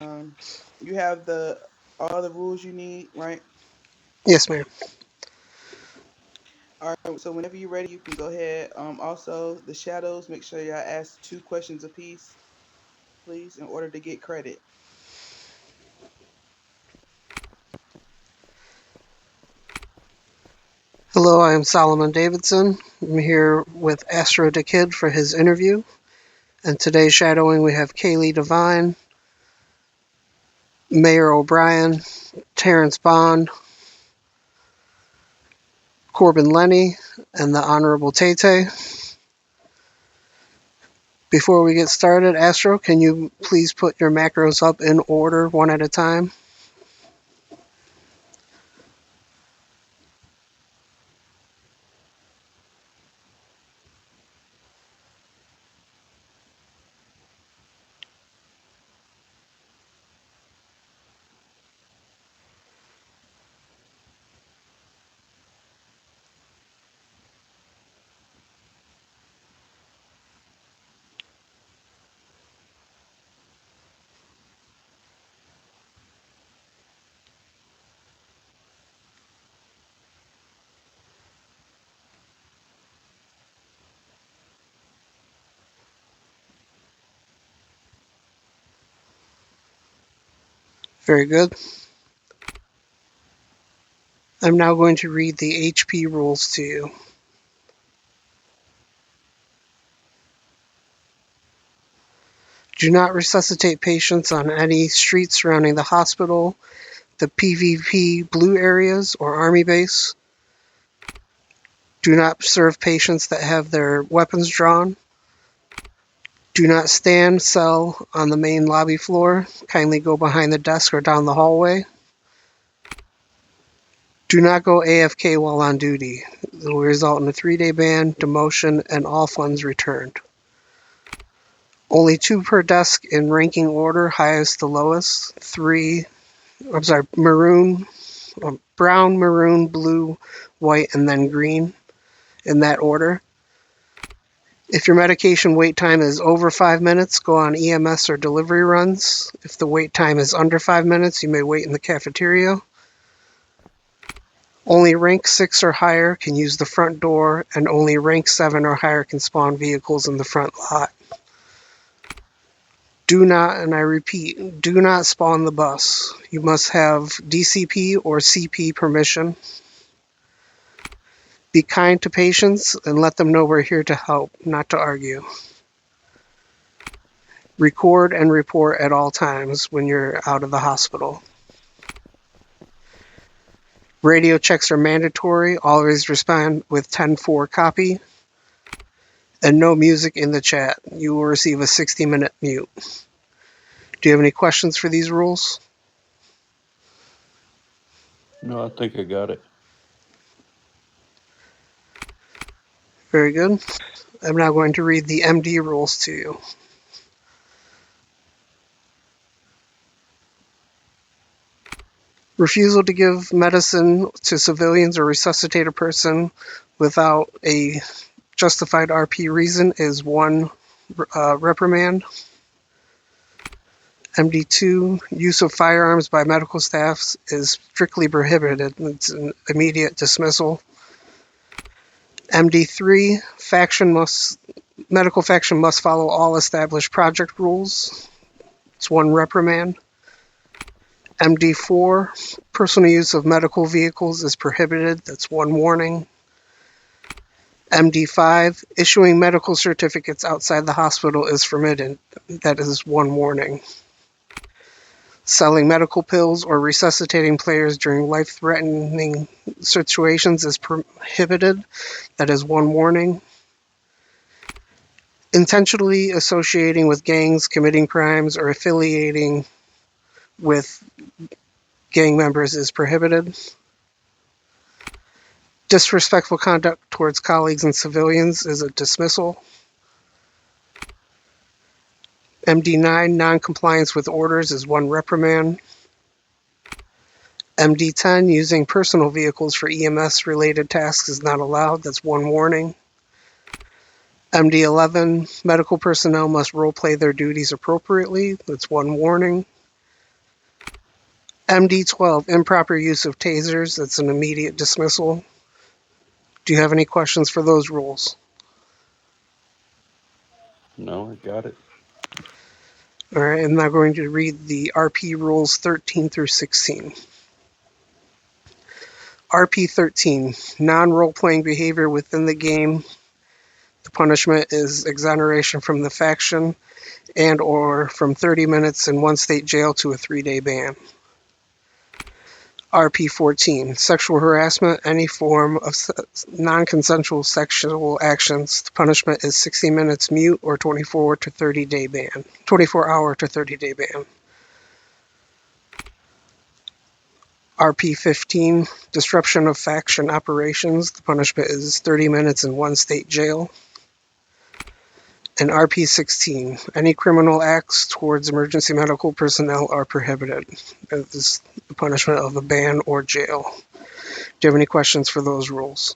Um, you have the all the rules you need, right? Yes, ma'am. All right. So whenever you're ready, you can go ahead. Also, the shadows. Make sure y'all ask 2 questions apiece, please, in order to get credit. Hello, I am Solomon Davidson. I'm here with Astro DaKid for his interview. And today's shadowing we have Kaylee Devine, Mayor O'Brien, Terrence Bond, Corbin Lenny, and the Honorable Tay. Before we get started, Astro, can you please put your macros up in order one at a time? Very good. I'm now going to read the HP rules to you. Do not resuscitate patients on any street surrounding the hospital, the PvP blue areas, or army base. Do not serve patients that have their weapons drawn. Do not stand cell on the main lobby floor. Kindly go behind the desk or down the hallway. Do not go AFK while on duty. It will result in a 3-day ban, demotion, and all funds returned. Only 2 per desk in ranking order, highest to lowest. Maroon, brown, maroon, blue, white, and then green in that order. If your medication wait time is over 5 minutes, go on EMS or delivery runs. If the wait time is under 5 minutes, you may wait in the cafeteria. Only rank 6 or higher can use the front door, and only rank 7 or higher can spawn vehicles in the front lot. Do not, and I repeat, do not spawn the bus. You must have DCP or CP permission. Be kind to patients and let them know we're here to help, not to argue. Record and report at all times when you're out of the hospital. Radio checks are mandatory. Always respond with 10-4 copy. And no music in the chat. You will receive a 60-minute mute. Do you have any questions for these rules? No, I think I got it. Very good. I'm now going to read the MD rules to you. Refusal to give medicine to civilians or resuscitate a person without a justified RP reason is 1 reprimand. MD2, use of firearms by medical staff is strictly prohibited. It's an immediate dismissal. MD3, medical faction must follow all established project rules. It's 1 reprimand. MD4, personal use of medical vehicles is prohibited. That's 1 warning. MD5, issuing medical certificates outside the hospital is permitted. That is 1 warning. Selling medical pills or resuscitating players during life-threatening situations is prohibited. That is 1 warning. Intentionally associating with gangs, committing crimes, or affiliating with gang members is prohibited. Disrespectful conduct towards colleagues and civilians is a dismissal. MD9, non-compliance with orders is 1 reprimand. MD10, using personal vehicles for EMS-related tasks is not allowed. That's 1 warning. MD11, medical personnel must role-play their duties appropriately. That's 1 warning. MD12, improper use of tasers. That's an immediate dismissal. Do you have any questions for those rules? No, I got it. All right, I'm now going to read the RP rules 13 through 16. RP 13, non-role playing behavior within the game. The punishment is exoneration from the faction and or from 30 minutes in one state jail to a 3-day ban. RP 14, sexual harassment, any form of non-consensual sexual actions. The punishment is 60 minutes mute or 24 to 30-day ban. 24-hour to 30-day ban. RP 15, disruption of faction operations. The punishment is 30 minutes in one state jail. And RP 16, any criminal acts towards emergency medical personnel are prohibited. This is the punishment of a ban or jail. Do you have any questions for those rules?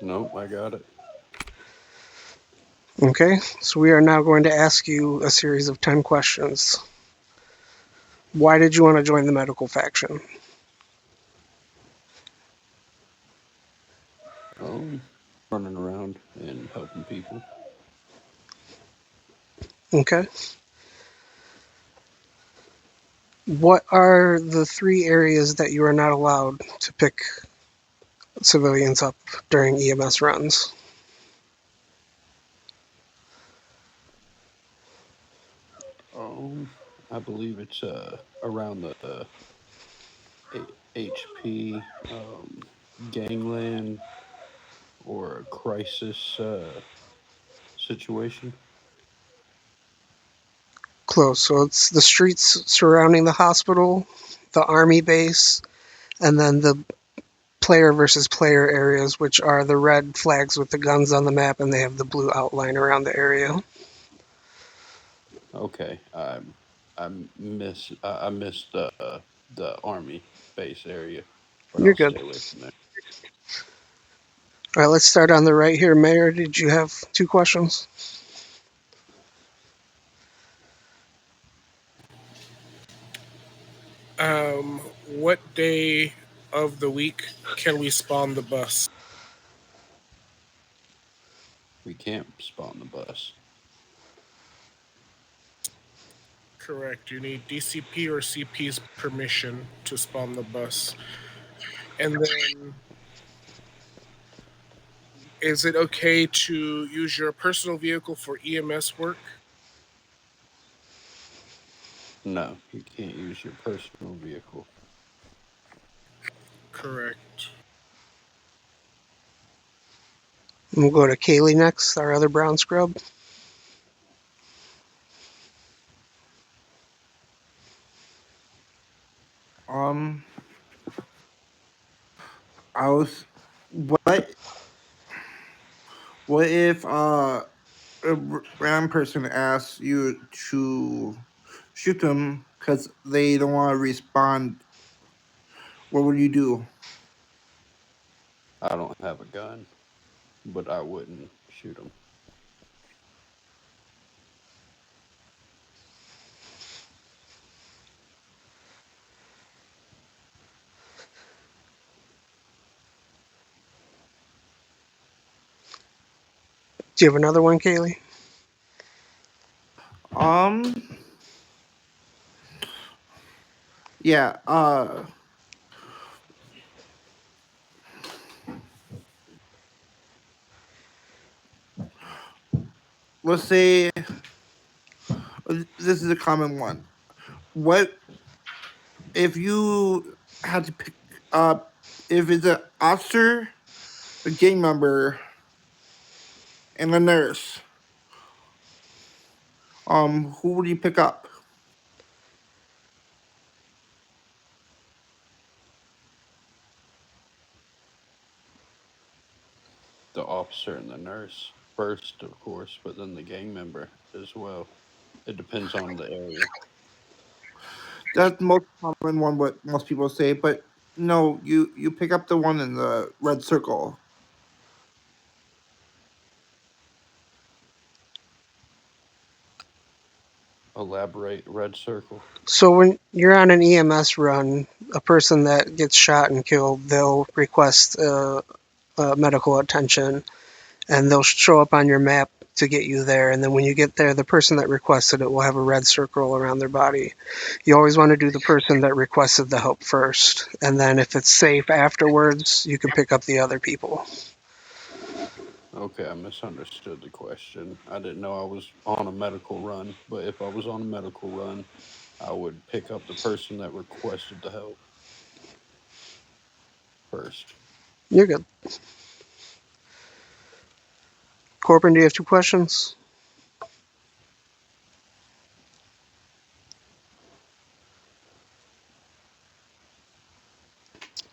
Nope, I got it. Okay, so we are now going to ask you a series of 10 questions. Why did you want to join the medical faction? Um, Running around and helping people. Okay. What are the 3 areas that you are not allowed to pick civilians up during EMS runs? Um, I believe it's around the HP, gangland, or a crisis situation. Close. So it's the streets surrounding the hospital, the army base, and then the player versus player areas, which are the red flags with the guns on the map, and they have the blue outline around the area. Okay, I missed the army base area, but You're I'll good. stay away from there. All right, let's start on the right here. Mayor, did you have 2 questions? What day of the week can we spawn the bus? We can't spawn the bus. Correct. You need DCP or CP's permission to spawn the bus. And then, is it okay to use your personal vehicle for EMS work? No, you can't use your personal vehicle. Correct. We'll go to Kaylee next, our other brown scrub. Um, I was what if random person asks you to shoot them because they don't want to respond? What would you do? I don't have a gun, but I wouldn't shoot them. Do you have another one, Kaylee? Um, yeah. Let's say this is a common one. What if you had to pick up if it's an officer, a gang member, and a nurse? Who would you pick up? The officer and the nurse first, of course, but then the gang member as well. It depends on the area. That's the most common one. What most people say, but no, you pick up the one in the red circle. Elaborate. Red circle. So when you're on an EMS run, a person that gets shot and killed, they'll request medical attention, and they'll show up on your map to get you there. And then when you get there, the person that requested it will have a red circle around their body. You always want to do the person that requested the help first, and then if it's safe afterwards, you can pick up the other people. Okay, I misunderstood the question. I didn't know I was on a medical run, but if I was on a medical run, I would pick up the person that requested the help first. You're good. Corbin, do you have 2 questions?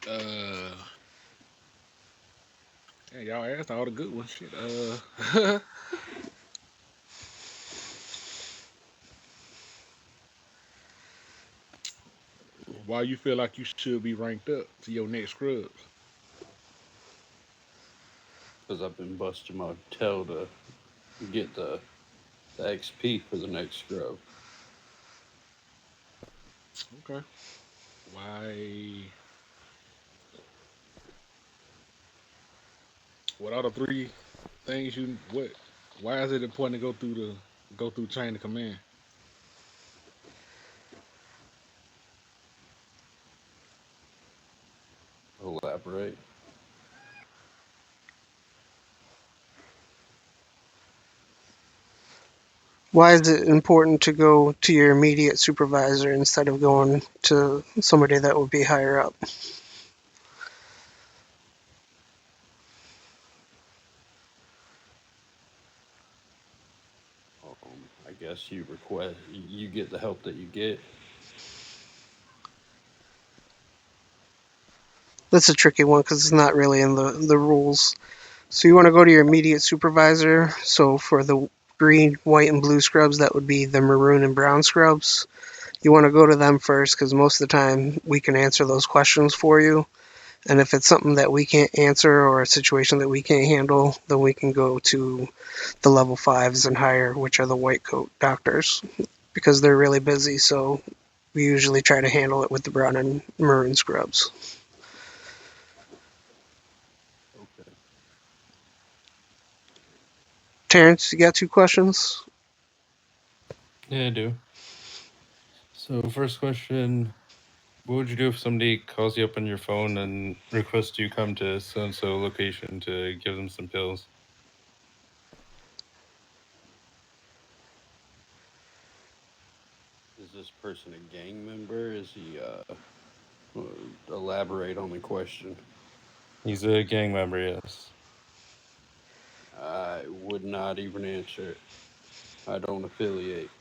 Uh, yeah, y'all asked all the good ones. Shit. Why you feel like you should be ranked up to your next scrubs? Because I've been busting my tail to get the XP for the next scrub. Okay. Why? What are the three things you what? Why is it important to go through chain of command? Elaborate. Why is it important to go to your immediate supervisor instead of going to somebody that would be higher up? I guess you get the help that you get. That's a tricky one because it's not really in the rules. So you want to go to your immediate supervisor. So for the green, white, and blue scrubs, that would be the maroon and brown scrubs. You want to go to them first because most of the time we can answer those questions for you. And if it's something that we can't answer or a situation that we can't handle, then we can go to the level 5s and higher, which are the white coat doctors, because they're really busy. So we usually try to handle it with the brown and maroon scrubs. Okay. Terrence, you got 2 questions? Yeah, I do. So, first question: what would you do if somebody calls you up on your phone and requests you come to so and so location to give them some pills? Is this person a gang member? Is he elaborate on the question? He's a gang member, yes. I would not even answer it. I don't affiliate.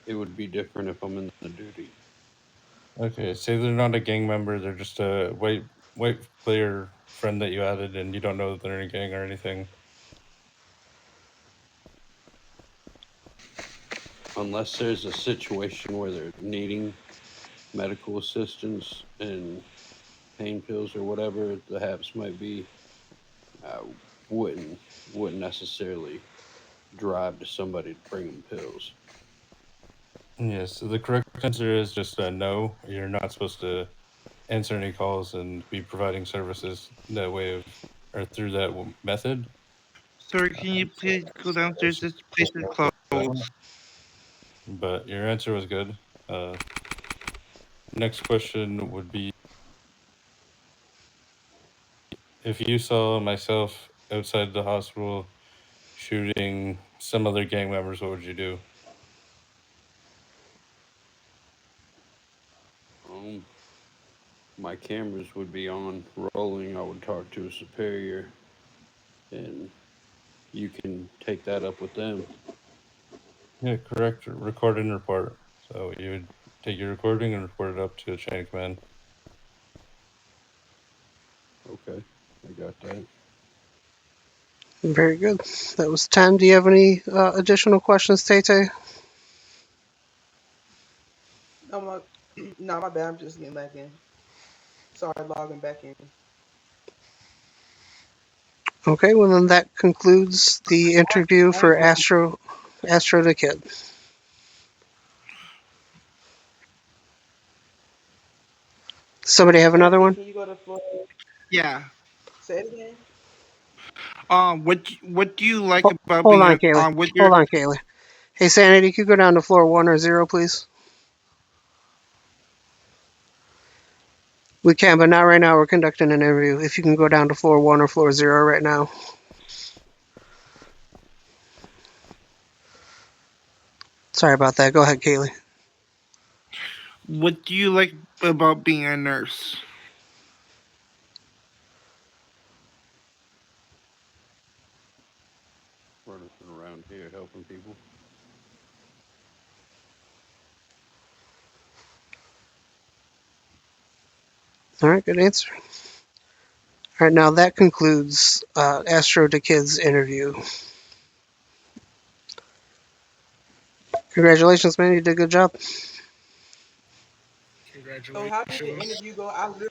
It would be different if I'm in the duty. Okay, say they're not a gang member, they're just a white player friend that you added and you don't know that they're in a gang or anything. Unless there's a situation where they're needing medical assistance and pain pills or whatever the haps might be, I wouldn't necessarily drive to somebody to bring them pills. Yes, so the correct answer is just no. You're not supposed to answer any calls and be providing services that way of or through that method. Sir, can you please go downstairs? This place is closed. But your answer was good. Uh, Next question would be: if you saw myself outside the hospital shooting some other gang members, what would you do? Um, my cameras would be on, rolling. I would talk to a superior, and you can take that up with them. Yeah, correct. Record and report. So you would take your recording and report it up to a chain of command. Okay, I got that. Very good. That was 10. Do you have any additional questions, Tay? No, no, my bad. I'm just getting back in. Sorry, logging back in. Okay, well then that concludes the interview for Astro. Astro DaKid. Somebody have another Kaylee, one? can you go to floor? Yeah. Say it again. What do you like about Hold being on, a Kaylee. with your Hold on, Kaylee. Hey, Sanity, could you go down to floor 1 or 0, please? We can, but not right now. We're conducting an interview. If you can go down to floor 1 or floor 0 right now. Sorry about that. Go ahead, Kaylee. what do you like about being a nurse? Running around here helping people. All right, good answer. All right, now that concludes Astro DaKid's interview. Congratulations, man. You did a good job. So how did the Congratulations. interview go? I literally